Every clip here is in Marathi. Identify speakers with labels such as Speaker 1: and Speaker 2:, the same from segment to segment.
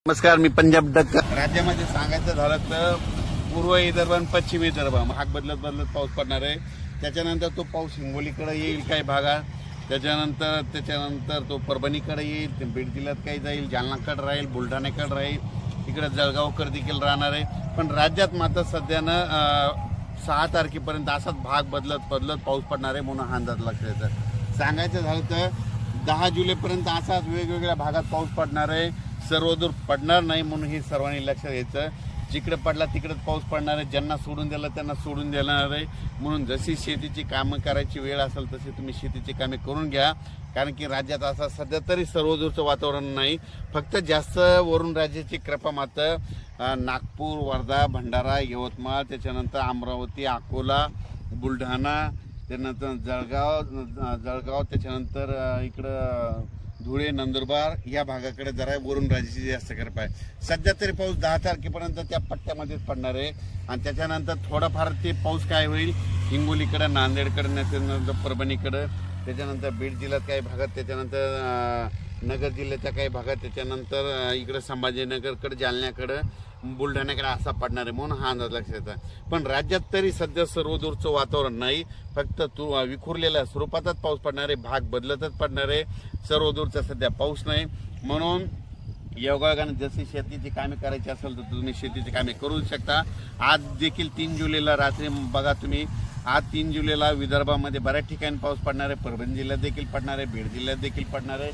Speaker 1: नमस्कार, मी पंजाब डक. राज्यामध्ये सांगायचं झालं तर पूर्व विदर्भ आणि पश्चिम विदर्भ भाग बदलत पाऊस पडणार आहे. त्याच्यानंतर तो पाऊस हिंगोलीकडे येईल काही भागात, त्याच्यानंतर तो परभणीकडे येईल, बीड जिल्ह्यात काही जाईल, जालनाकडे राहील, बुलढाण्याकडे राहील, इकडे जळगावकडे देखील राहणार आहे. पण राज्यात मात्र सध्यानं 6 तारखेपर्यंत असाच भाग बदलत पाऊस पडणार आहे म्हणून हा अंदाज लक्षात येतं. सांगायचं झालं तर 10 जुलैपर्यंत असाच वेगवेगळ्या भागात पाऊस पडणार आहे. सर्वदूर पडणार नाही म्हणून हे सर्वांनी लक्षात घ्यायचं. जिकडे पडला तिकडेच पाऊस पडणार आहे. ज्यांना सोडून दिलं त्यांना सोडून देणार आहे. म्हणून जशी शेतीची कामं करायची वेळ असेल तशी तुम्ही शेतीची कामे करून घ्या. कारण की राज्यात असं सध्या तरी सर्वदूरचं वातावरण नाही, फक्त जास्त वरून राज्याची कृपा मात्र नागपूर, वर्धा, भंडारा, यवतमाळ, त्याच्यानंतर अमरावती, अकोला, बुलढाणा, त्यानंतर जळगाव, त्याच्यानंतर इकडं धुळे, नंदुरबार या भागाकडे जरा वरून राज्याची जास्त कृपा आहे. सध्या तरी पाऊस 10 तारखेपर्यंत त्या पट्ट्यामध्येच पडणार आहे. आणि त्याच्यानंतर थोडाफार ते पाऊस काय होईल हिंगोलीकडे, नांदेडकडे, त्याच्यानंतर परभणीकडे, त्याच्यानंतर बीड जिल्ह्यात काही भागात, त्याच्यानंतर नगर जिल्ह्याच्या काही भागात, त्याच्यानंतर इकडे संभाजीनगरकडे, जालन्याकडे, बुलढाण्याकडे असा पडणार आहे म्हणून हा अंदाज लक्षात येतो. पण राज्यात तरी सध्या सर्वदूरचं वातावरण नाही, फक्त विखुरलेल्या स्वरूपातच पाऊस पडणार आहे. भाग बदलतच पडणार आहे. सर्वदूरचा सध्या पाऊस नाही. म्हणून योगायोगाने जशी शेतीची कामे करायची असेल तर तुम्ही शेतीची कामे करू शकता. आज देखील 3 जुलैला रात्री बघा तुम्ही, आज 3 जुलैला विदर्भामध्ये बऱ्याच ठिकाणी पाऊस पडणार आहे. परभणी जिल्ह्यात देखील पडणार आहे, बीड जिल्ह्यात देखील पडणार आहे,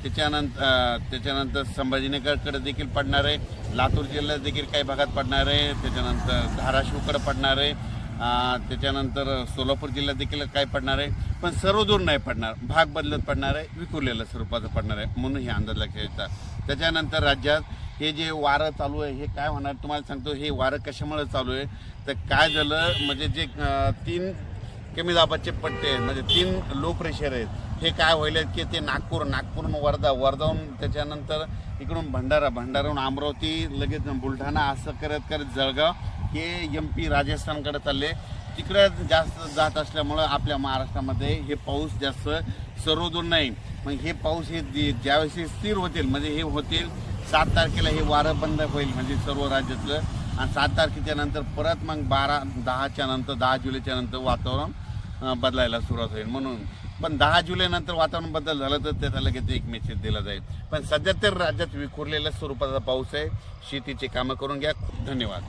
Speaker 1: त्याच्यानंतर संभाजीनगरकडे देखील पडणार आहे, लातूर जिल्ह्यात देखील काही भागात पडणार आहे, त्याच्यानंतर धाराशिवकडे पडणार आहे, त्याच्यानंतर सोलापूर जिल्ह्यात देखील काही पडणार आहे. पण सर्वदूर नाही पडणार, भाग बदलत पडणार आहे, विखुरलेल्या स्वरूपाचं पडणार आहे म्हणून हे अंदाज लक्षात येतात. त्याच्यानंतर राज्यात हे जे वारं चालू आहे हे काय होणार तुम्हाला सांगतो. हे वारं कशामुळे चालू आहे तर काय झालं म्हणजे जे 3 कमी दाबाचे पट्टे आहेत म्हणजे 3 लो प्रेशर आहेत, हे काय होईल की ते नागपूरहून वर्धाहून त्याच्यानंतर इकडून भंडाराहून अमरावती, लगेच बुलढाणा असं करत जळगाव हे MP राजस्थानकडे चालले. तिकडे जास्त जात असल्यामुळं आपल्या महाराष्ट्रामध्ये हे पाऊस जास्त सर्वदूर नाही. मग हे पाऊस हे ज्यावेळेस स्थिर होतील म्हणजे हे होतील 7 तारखेला हे वारं बंद होईल म्हणजे सर्व राज्यातलं. आणि 7 तारखेच्या नंतर परत मग 10 जुलैच्या नंतर वातावरण बदलायला सुरुवात होईल. म्हणून पण 10 जुलै नंतर वातावरण बदल झालं तर त्याचा लगेच एक मेसेज दिला जाईल. पण सध्या तर राज्यात विखुरलेल्या स्वरूपाचा पाऊस आहे. शेतीची कामं करून घ्या. धन्यवाद.